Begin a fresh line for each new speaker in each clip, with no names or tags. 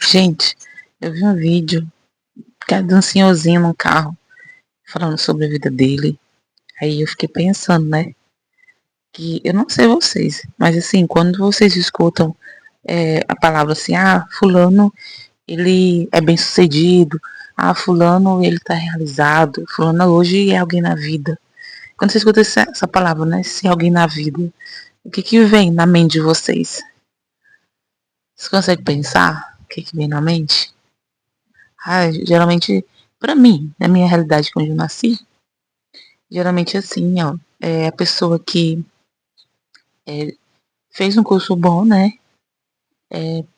Gente, eu vi um vídeo de um senhorzinho num carro falando sobre a vida dele. Aí eu fiquei pensando, né? Que eu não sei vocês, mas assim, quando vocês escutam a palavra assim, fulano, ele é bem sucedido, fulano, ele tá realizado, fulano hoje é alguém na vida. Quando você escuta essa palavra, né? Ser alguém na vida, o que vem na mente de vocês? Vocês conseguem pensar o que vem na mente? Geralmente, pra mim, na minha realidade onde eu nasci, geralmente assim, ó, é a pessoa que é, fez um curso bom, né?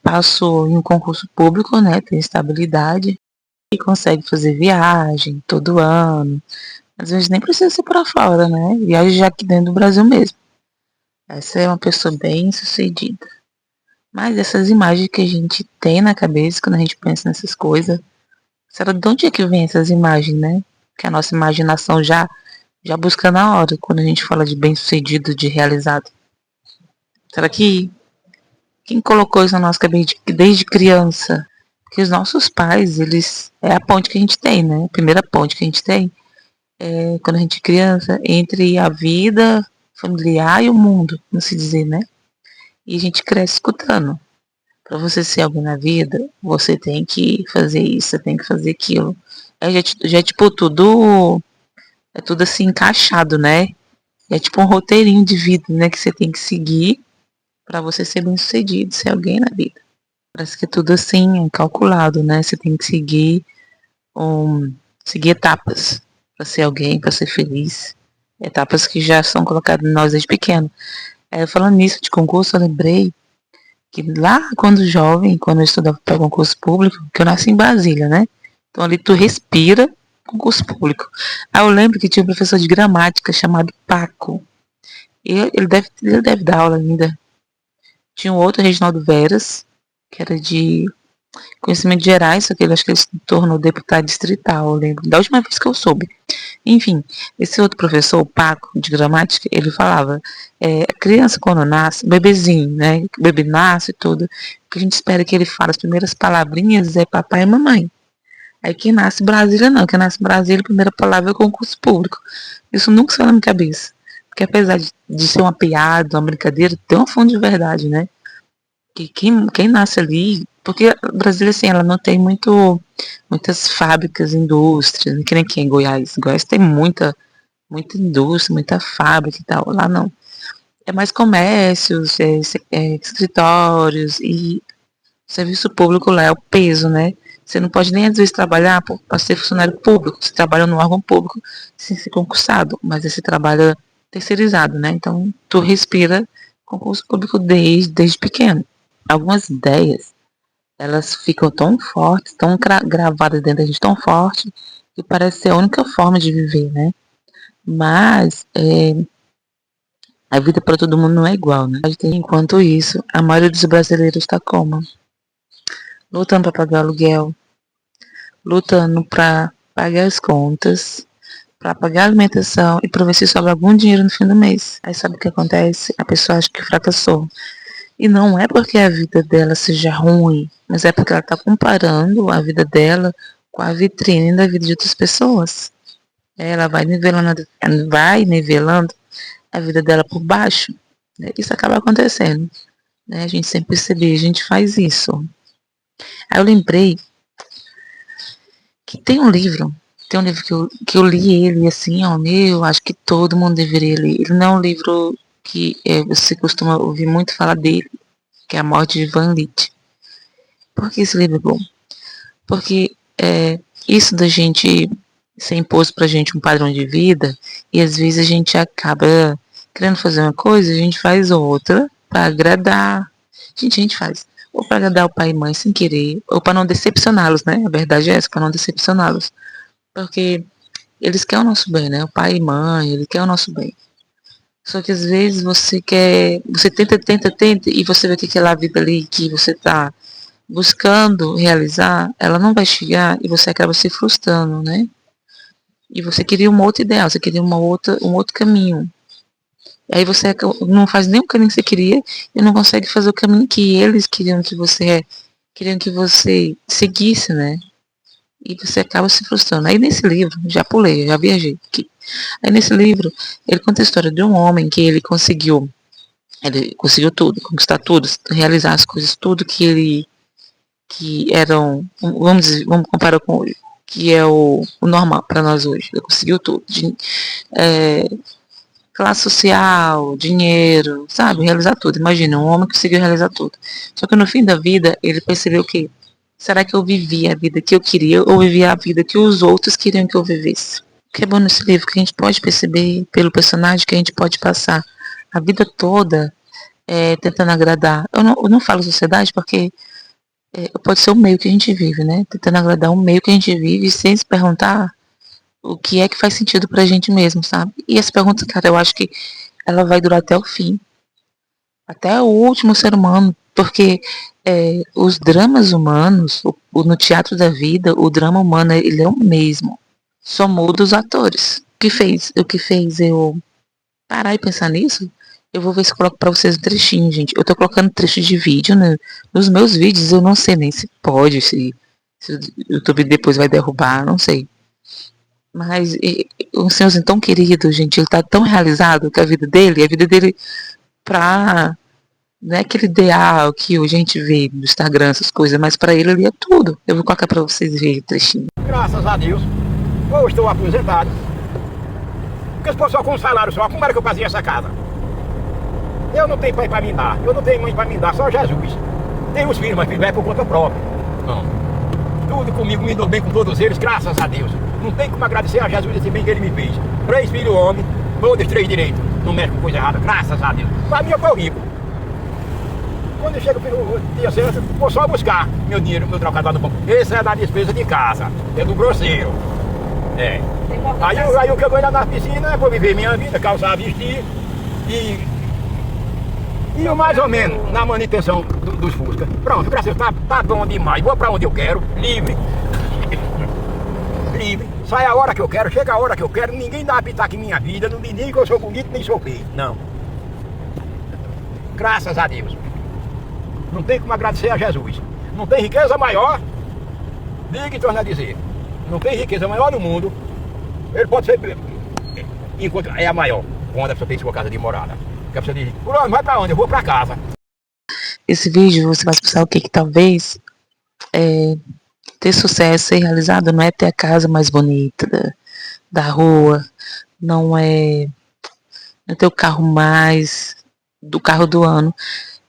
Passou em um concurso público, né? Tem estabilidade e consegue fazer viagem todo ano. Às vezes nem precisa ser para fora, né? Viaja já aqui dentro do Brasil mesmo. Essa é uma pessoa bem sucedida. Mas essas imagens que a gente tem na cabeça quando a gente pensa nessas coisas, será de onde é que vem essas imagens, né? Que a nossa imaginação já busca na hora quando a gente fala de bem sucedido, de realizado. Será que quem colocou isso na nossa cabeça desde criança? Porque os nossos pais, eles é a ponte que a gente tem, né? A primeira ponte que a gente tem é quando a gente é criança entre a vida familiar e o mundo, não se dizer, né? E a gente cresce escutando. Para você ser alguém na vida, você tem que fazer isso, você tem que fazer aquilo. Já é tipo tudo, é tudo assim encaixado, né? É tipo um roteirinho de vida, né? Que você tem que seguir para você ser bem sucedido, ser alguém na vida. Parece que é tudo assim, calculado, né? Você tem que seguir etapas para ser alguém, para ser feliz. Etapas que já são colocadas em nós desde pequeno. Falando nisso de concurso, eu lembrei que lá quando jovem, quando eu estudava para concurso público, que eu nasci em Brasília, né? Então ali tu respira concurso público. Aí eu lembro que tinha um professor de gramática chamado Paco. Ele deve dar aula ainda. Tinha um outro, Reginaldo Veras, que era de conhecimentos gerais, só que ele acho que ele se tornou deputado distrital, eu lembro, da última vez que eu soube. Enfim, esse outro professor, o Paco, de gramática, ele falava, a criança quando nasce, bebezinho, né, o bebê nasce e tudo, o que a gente espera que ele fale as primeiras palavrinhas é papai e mamãe. Aí quem nasce em Brasília não, quem nasce em Brasília, a primeira palavra é concurso público. Isso nunca saiu na minha cabeça. Porque apesar de ser uma piada, uma brincadeira, tem uma fonte de verdade, né? Que quem nasce ali, porque Brasília, assim, ela não tem muitas fábricas, indústrias, que nem aqui em Goiás. Goiás tem muita indústria, muita fábrica e tal. Lá não. É mais comércios, escritórios e serviço público lá é o peso, né? Você não pode nem às vezes trabalhar para ser funcionário público. Você trabalha no órgão público sem ser concursado, mas você trabalha terceirizado, né? Então tu respira concurso público desde pequeno. Algumas ideias, elas ficam tão fortes, tão gravadas dentro da gente, tão forte, que parece ser a única forma de viver, né? Mas a vida para todo mundo não é igual, né? Enquanto isso, a maioria dos brasileiros está como? Lutando para pagar aluguel, lutando para pagar as contas, para pagar a alimentação e para ver se sobra algum dinheiro no fim do mês. Aí sabe o que acontece? A pessoa acha que fracassou. E não é porque a vida dela seja ruim, mas é porque ela está comparando a vida dela com a vitrine da vida de outras pessoas. Ela vai nivelando a vida dela por baixo. Né? Isso acaba acontecendo. Né? A gente sem perceber, a gente faz isso. Aí eu lembrei que tem um livro que eu li ele assim, ó, meu, acho que todo mundo deveria ler. Ele não é um livro que você costuma ouvir muito falar dele, que é A Morte de Van Litt. Por que esse livro é bom? Porque isso da gente ser imposto pra gente um padrão de vida, e às vezes a gente acaba querendo fazer uma coisa, a gente faz outra para agradar. A gente faz ou para agradar o pai e mãe sem querer, ou para não decepcioná-los, né? A verdade é essa, para não decepcioná-los. Porque eles querem o nosso bem, né? O pai e mãe, ele quer o nosso bem. Só que às vezes você tenta, e você vê que aquela vida ali que você tá buscando realizar, ela não vai chegar e você acaba se frustrando, né? E você queria uma outra ideal, você queria um outro caminho. E aí você não faz nem o caminho que você queria e não consegue fazer o caminho que eles queriam que você queriam que você seguisse, né? E você acaba se frustrando. Aí nesse livro, já pulei, já viajei aqui. Aí nesse livro, ele conta a história de um homem que ele conseguiu tudo, conquistar tudo, realizar as coisas, tudo que eram, vamos dizer, vamos comparar com hoje, que é o normal para nós hoje. Ele conseguiu tudo, é, classe social, dinheiro, sabe, realizar tudo. Imagina, um homem conseguiu realizar tudo. Só que no fim da vida, ele percebeu que será que eu vivia a vida que eu queria ou vivia a vida que os outros queriam que eu vivesse? O que é bom nesse livro, que a gente pode perceber pelo personagem que a gente pode passar a vida toda tentando agradar. Eu não falo sociedade porque pode ser o meio que a gente vive, né? Tentando agradar o meio que a gente vive sem se perguntar o que é que faz sentido pra gente mesmo, sabe? E essa pergunta, cara, eu acho que ela vai durar até o fim, até o último ser humano, porque os dramas humanos, no teatro da vida, o drama humano, ele é o mesmo, só muda os atores. O que fez eu parar e pensar nisso, eu vou ver se eu coloco pra vocês um trechinho, gente. Eu tô colocando trecho de vídeo, né? Nos meus vídeos, eu não sei nem se pode, se o YouTube depois vai derrubar, não sei. Mas um senhorzinho tão querido, gente, ele tá tão realizado com a vida dele pra. Não é aquele ideal que a gente vê no Instagram, essas coisas, mas pra ele é tudo. Eu vou colocar pra vocês verem o trechinho.
Graças a Deus, eu estou aposentado. Porque se fosse só com um salário só, como era que eu fazia essa casa? Eu não tenho pai pra me dar, eu não tenho mãe pra me dar, só Jesus. Tenho os filhos, mas filho é por conta própria. Não. Tudo comigo, me dou bem com todos eles, graças a Deus. Não tem como agradecer a Jesus esse bem que ele me fez. 3 filhos homens, todos 3 direitos. Não mexe com coisa errada, graças a Deus. Pra mim eu tô rico. Quando eu chego no dia certo, vou só buscar meu dinheiro, meu trocado lá no banco. Esse é da despesa de casa, é do grosseiro. É. Aí o que eu ganho lá na piscina é pra viver minha vida, calçar, vestir e mais ou menos na manutenção dos Fusca. Pronto, graças a Deus, tá bom demais. Vou pra onde eu quero, livre. Livre. Sai a hora que eu quero, chega a hora que eu quero, ninguém dá pitaco em minha vida, não me diga que eu sou bonito nem sou feio. Não. Graças a Deus. Não tem como agradecer a Jesus. Não tem riqueza maior, diga e torna a dizer. Não tem riqueza maior no mundo. Ele pode ser, enquanto é a maior, quando a pessoa tem sua casa de morada. Que a pessoa diz, por onde? Vai pra onde? Eu vou pra casa.
Esse vídeo você vai pensar o que talvez ter sucesso, ser realizado, não é ter a casa mais bonita da rua, não é ter o carro do carro do ano.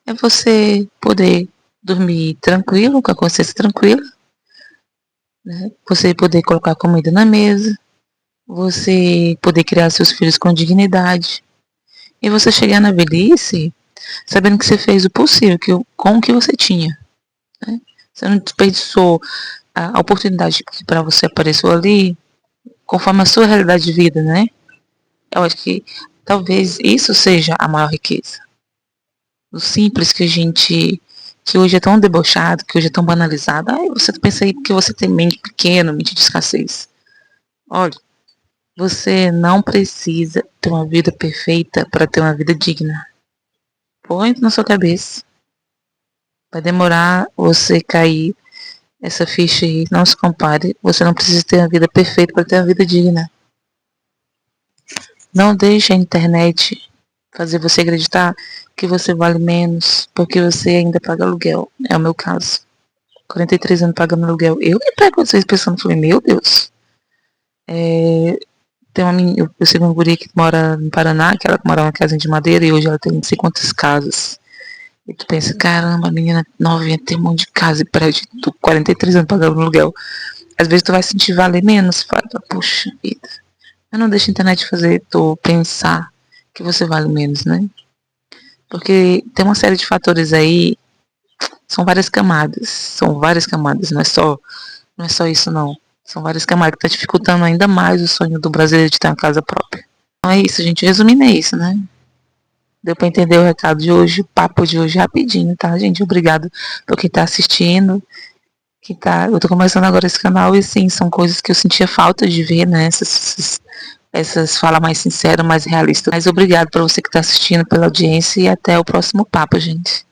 É você poder dormir tranquilo, com a consciência tranquila, né? Você poder colocar comida na mesa, você poder criar seus filhos com dignidade, e você chegar na velhice sabendo que você fez o possível com o que você tinha, né? Você não desperdiçou a oportunidade que para você apareceu ali conforme a sua realidade de vida, né? Eu acho que talvez isso seja a maior riqueza. O simples que hoje é tão debochado, que hoje é tão banalizado. Aí você pensa aí que você tem mente pequena, mente de escassez. Olha, você não precisa ter uma vida perfeita para ter uma vida digna. Põe na sua cabeça. Vai demorar você cair essa ficha aí. Não se compare. Você não precisa ter uma vida perfeita para ter uma vida digna. Não deixe a internet fazer você acreditar que você vale menos porque você ainda paga aluguel. É o meu caso. 43 anos pagando aluguel. Eu me pego às vezes pensando, falei, meu Deus. Tem uma menina, eu sei uma guria que mora no Paraná, que ela mora numa casa de madeira e hoje ela tem não sei quantas casas. E tu pensa, caramba, a menina novinha tem um monte de casa e prédio, tu 43 anos pagando aluguel. Às vezes tu vai sentir valer menos, fala, puxa vida. Eu não deixo a internet fazer tu pensar que você vale menos, né? Porque tem uma série de fatores aí, são várias camadas, não é só isso não. São várias camadas que tá dificultando ainda mais o sonho do brasileiro de ter uma casa própria. Então é isso, gente, resumindo é isso, né? Deu pra entender o recado de hoje, o papo de hoje rapidinho, tá, gente? Obrigado por quem tá assistindo. Eu tô começando agora esse canal e sim, são coisas que eu sentia falta de ver, né? Essas falas mais sinceras, mais realistas. Mas obrigado por você que tá assistindo, pela audiência e até o próximo papo, gente.